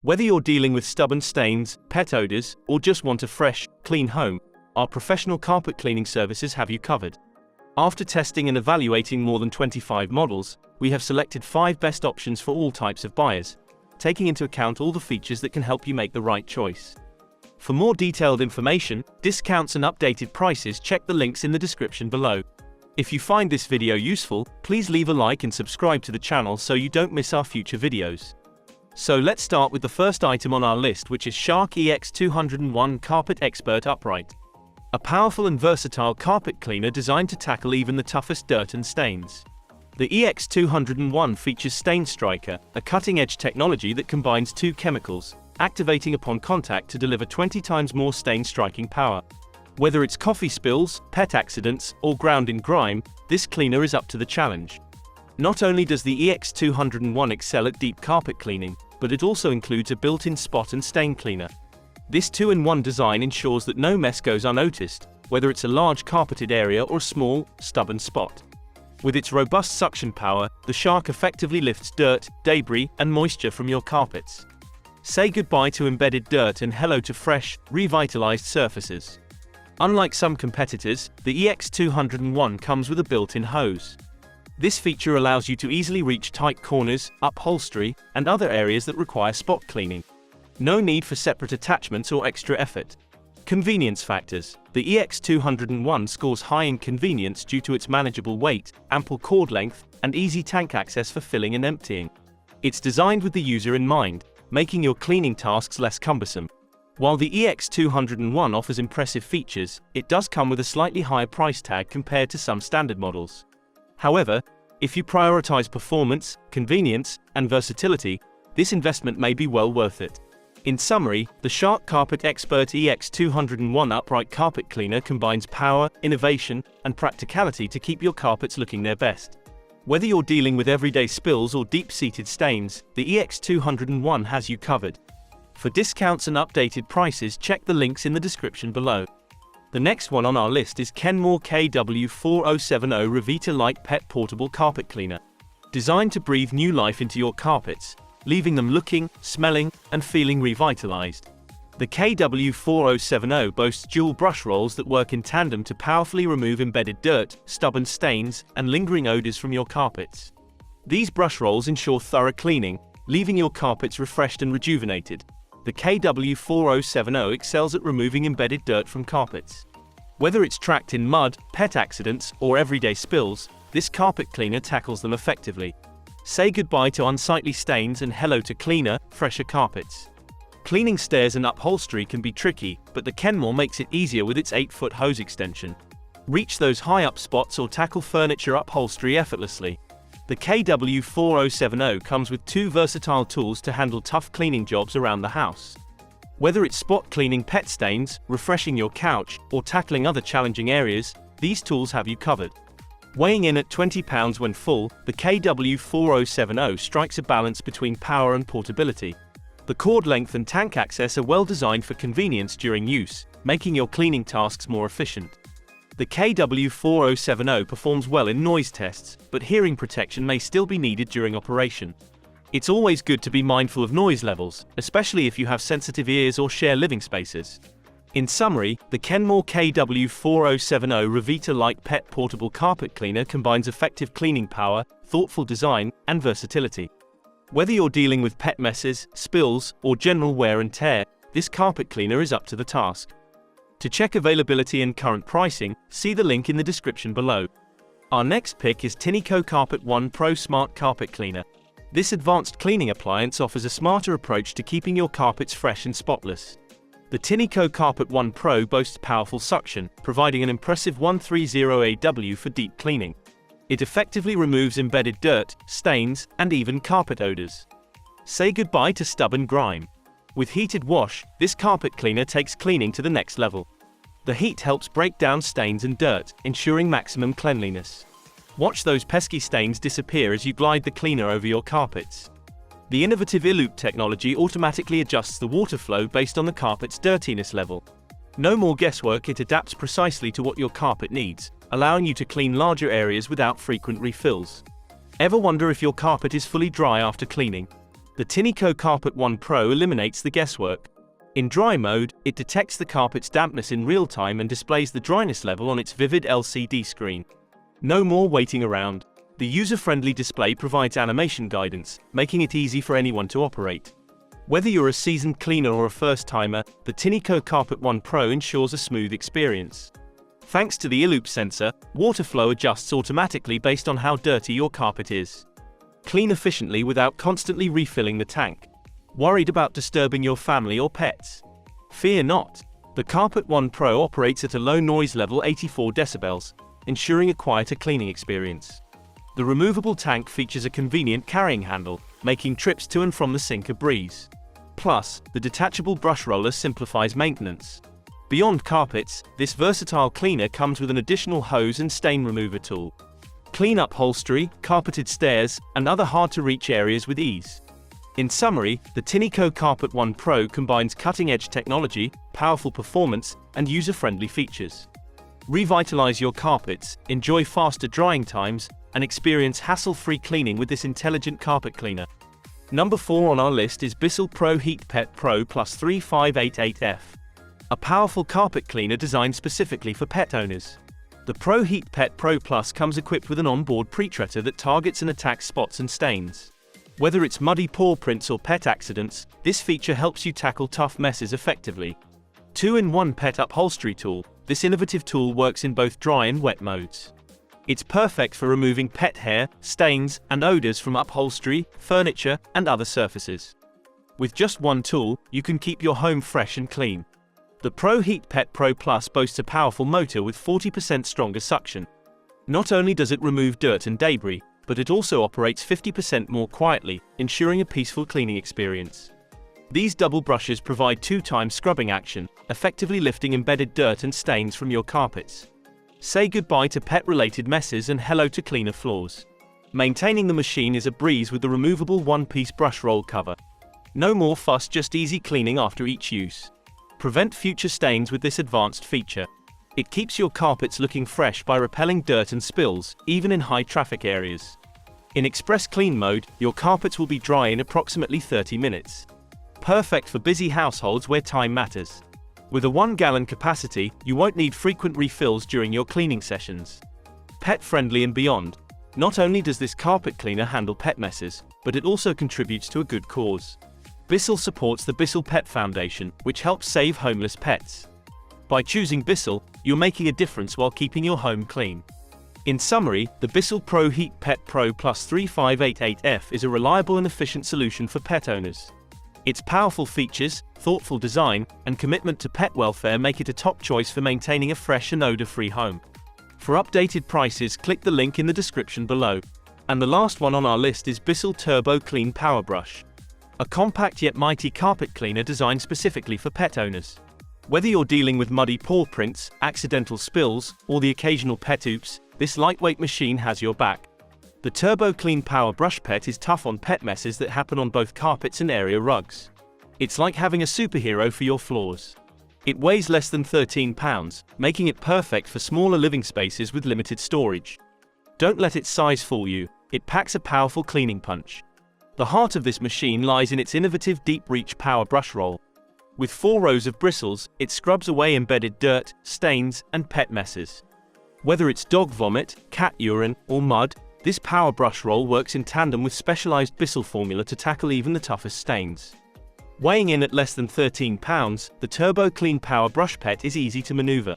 Whether you're dealing with stubborn stains, pet odors, or just want a fresh, clean home, our professional carpet cleaning services have you covered. After testing and evaluating more than 25 models, we have selected 5 best options for all types of buyers, taking into account all the features that can help you make the right choice. For more detailed information, discounts and updated prices, check the links in the description below. If you find this video useful, please leave a like and subscribe to the channel so you don't miss our future videos. So let's start with the first item on our list, which is Shark EX201 Carpet Expert Upright. A powerful and versatile carpet cleaner designed to tackle even the toughest dirt and stains. The EX201 features Stain Striker, a cutting-edge technology that combines 2 chemicals, activating upon contact to deliver 20 times more stain-striking power. Whether it's coffee spills, pet accidents, or ground in grime, this cleaner is up to the challenge. Not only does the EX201 excel at deep carpet cleaning, but it also includes a built-in spot and stain cleaner. This 2-in-1 design ensures that no mess goes unnoticed, whether it's a large carpeted area or a small, stubborn spot. With its robust suction power, the Shark effectively lifts dirt, debris, and moisture from your carpets. Say goodbye to embedded dirt and hello to fresh, revitalized surfaces. Unlike some competitors, the EX201 comes with a built-in hose. This feature allows you to easily reach tight corners, upholstery, and other areas that require spot cleaning. No need for separate attachments or extra effort. Convenience factors. The EX201 scores high in convenience due to its manageable weight, ample cord length, and easy tank access for filling and emptying. It's designed with the user in mind, making your cleaning tasks less cumbersome. While the EX201 offers impressive features, it does come with a slightly higher price tag compared to some standard models. However, if you prioritize performance, convenience, and versatility, this investment may be well worth it. In summary, the Shark Carpet Expert EX201 Upright Carpet Cleaner combines power, innovation, and practicality to keep your carpets looking their best. Whether you're dealing with everyday spills or deep-seated stains, the EX201 has you covered. For discounts and updated prices, check the links in the description below. The next one on our list is Kenmore KW4070 Revita Light Pet Portable Carpet Cleaner. Designed to breathe new life into your carpets, leaving them looking, smelling, and feeling revitalized. The KW4070 boasts dual brush rolls that work in tandem to powerfully remove embedded dirt, stubborn stains, and lingering odors from your carpets. These brush rolls ensure thorough cleaning, leaving your carpets refreshed and rejuvenated. The KW4070 excels at removing embedded dirt from carpets. Whether it's tracked in mud, pet accidents, or everyday spills, this carpet cleaner tackles them effectively. Say goodbye to unsightly stains and hello to cleaner, fresher carpets. Cleaning stairs and upholstery can be tricky, but the Kenmore makes it easier with its 8-foot hose extension. Reach those high-up spots or tackle furniture upholstery effortlessly. The KW4070 comes with 2 versatile tools to handle tough cleaning jobs around the house. Whether it's spot cleaning pet stains, refreshing your couch, or tackling other challenging areas, these tools have you covered. Weighing in at 20 pounds when full, the KW4070 strikes a balance between power and portability. The cord length and tank access are well designed for convenience during use, making your cleaning tasks more efficient. The KW4070 performs well in noise tests, but hearing protection may still be needed during operation. It's always good to be mindful of noise levels, especially if you have sensitive ears or share living spaces. In summary, the Kenmore KW4070 Revita Light Pet Portable Carpet Cleaner combines effective cleaning power, thoughtful design, and versatility. Whether you're dealing with pet messes, spills, or general wear and tear, this carpet cleaner is up to the task. To check availability and current pricing, see the link in the description below. Our next pick is Tineco Carpet One Pro Smart Carpet Cleaner. This advanced cleaning appliance offers a smarter approach to keeping your carpets fresh and spotless. The Tineco Carpet One Pro boasts powerful suction, providing an impressive 130 AW for deep cleaning. It effectively removes embedded dirt, stains, and even carpet odors. Say goodbye to stubborn grime. With heated wash, this carpet cleaner takes cleaning to the next level. The heat helps break down stains and dirt, ensuring maximum cleanliness. Watch those pesky stains disappear as you glide the cleaner over your carpets. The innovative iLoop technology automatically adjusts the water flow based on the carpet's dirtiness level. No more guesswork, it adapts precisely to what your carpet needs, allowing you to clean larger areas without frequent refills. Ever wonder if your carpet is fully dry after cleaning? The Tineco Carpet One Pro eliminates the guesswork. In dry mode, it detects the carpet's dampness in real time and displays the dryness level on its vivid LCD screen. No more waiting around. The user-friendly display provides animation guidance, making it easy for anyone to operate. Whether you're a seasoned cleaner or a first-timer, the Tineco Carpet One Pro ensures a smooth experience. Thanks to the iLoop sensor, water flow adjusts automatically based on how dirty your carpet is. Clean efficiently without constantly refilling the tank. Worried about disturbing your family or pets? Fear not. The Carpet One Pro operates at a low noise level 84 decibels, ensuring a quieter cleaning experience. The removable tank features a convenient carrying handle, making trips to and from the sink a breeze. Plus, the detachable brush roller simplifies maintenance. Beyond carpets, this versatile cleaner comes with an additional hose and stain remover tool. Clean upholstery, carpeted stairs, and other hard-to-reach areas with ease. In summary, the Tineco Carpet One Pro combines cutting-edge technology, powerful performance, and user-friendly features. Revitalize your carpets, enjoy faster drying times, and experience hassle-free cleaning with this intelligent carpet cleaner. Number 4 on our list is Bissell Pro Heat Pet Pro Plus 3588F. A powerful carpet cleaner designed specifically for pet owners. The Pro Heat Pet Pro Plus comes equipped with an onboard pre-treater that targets and attacks spots and stains. Whether it's muddy paw prints or pet accidents, this feature helps you tackle tough messes effectively. 2-in-1 Pet Upholstery Tool. This innovative tool works in both dry and wet modes. It's perfect for removing pet hair, stains, and odors from upholstery, furniture, and other surfaces. With just one tool, you can keep your home fresh and clean. The Pro Heat Pet Pro Plus boasts a powerful motor with 40% stronger suction. Not only does it remove dirt and debris, but it also operates 50% more quietly, ensuring a peaceful cleaning experience. These double brushes provide 2-time scrubbing action, effectively lifting embedded dirt and stains from your carpets. Say goodbye to pet-related messes and hello to cleaner floors. Maintaining the machine is a breeze with the removable one-piece brush roll cover. No more fuss, just easy cleaning after each use. Prevent future stains with this advanced feature. It keeps your carpets looking fresh by repelling dirt and spills, even in high-traffic areas. In Express Clean mode, your carpets will be dry in approximately 30 minutes. Perfect for busy households where time matters. With a 1-gallon capacity, you won't need frequent refills during your cleaning sessions. Pet-friendly and beyond. Not only does this carpet cleaner handle pet messes, but it also contributes to a good cause. Bissell supports the Bissell Pet Foundation, which helps save homeless pets. By choosing Bissell, you're making a difference while keeping your home clean. In summary, the Bissell Pro Heat Pet Pro Plus 3588F is a reliable and efficient solution for pet owners. Its powerful features, thoughtful design, and commitment to pet welfare make it a top choice for maintaining a fresh and odor-free home. For updated prices, click the link in the description below. And the last one on our list is Bissell Turbo Clean Power Brush. A compact yet mighty carpet cleaner designed specifically for pet owners. Whether you're dealing with muddy paw prints, accidental spills, or the occasional pet oops, this lightweight machine has your back. The Turbo Clean Power Brush Pet is tough on pet messes that happen on both carpets and area rugs. It's like having a superhero for your floors. It weighs less than 13 pounds, making it perfect for smaller living spaces with limited storage. Don't let its size fool you, it packs a powerful cleaning punch. The heart of this machine lies in its innovative deep reach power brush roll. With 4 rows of bristles, it scrubs away embedded dirt, stains, and pet messes. Whether it's dog vomit, cat urine, or mud, this power brush roll works in tandem with specialized Bissell formula to tackle even the toughest stains. Weighing in at less than 13 pounds, the Turbo Clean Power Brush Pet is easy to maneuver.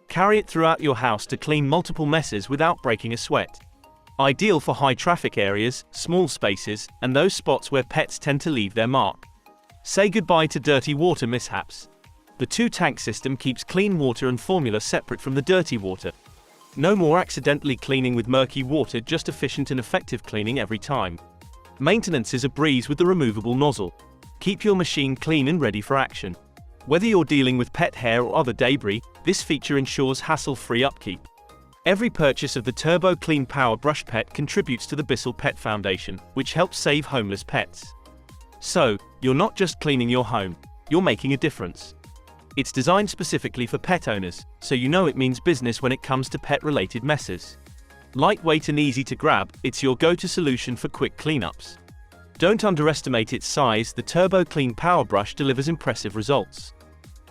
Carry it throughout your house to clean multiple messes without breaking a sweat. Ideal for high traffic areas, small spaces, and those spots where pets tend to leave their mark. Say goodbye to dirty water mishaps. The 2-tank system keeps clean water and formula separate from the dirty water. No more accidentally cleaning with murky water, just efficient and effective cleaning every time. Maintenance is a breeze with the removable nozzle. Keep your machine clean and ready for action. Whether you're dealing with pet hair or other debris, this feature ensures hassle-free upkeep. Every purchase of the Turbo Clean Power Brush Pet contributes to the Bissell Pet Foundation, which helps save homeless pets. So, you're not just cleaning your home, you're making a difference. It's designed specifically for pet owners, so you know it means business when it comes to pet-related messes. Lightweight and easy to grab, it's your go-to solution for quick cleanups. Don't underestimate its size. The Turbo Clean Power Brush delivers impressive results.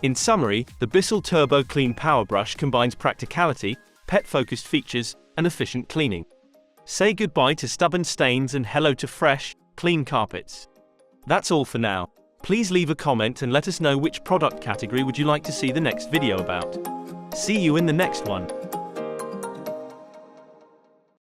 In summary, the Bissell Turbo Clean Power Brush combines practicality, pet-focused features, and efficient cleaning. Say goodbye to stubborn stains and hello to fresh, clean carpets. That's all for now. Please leave a comment and let us know which product category would you like to see the next video about. See you in the next one.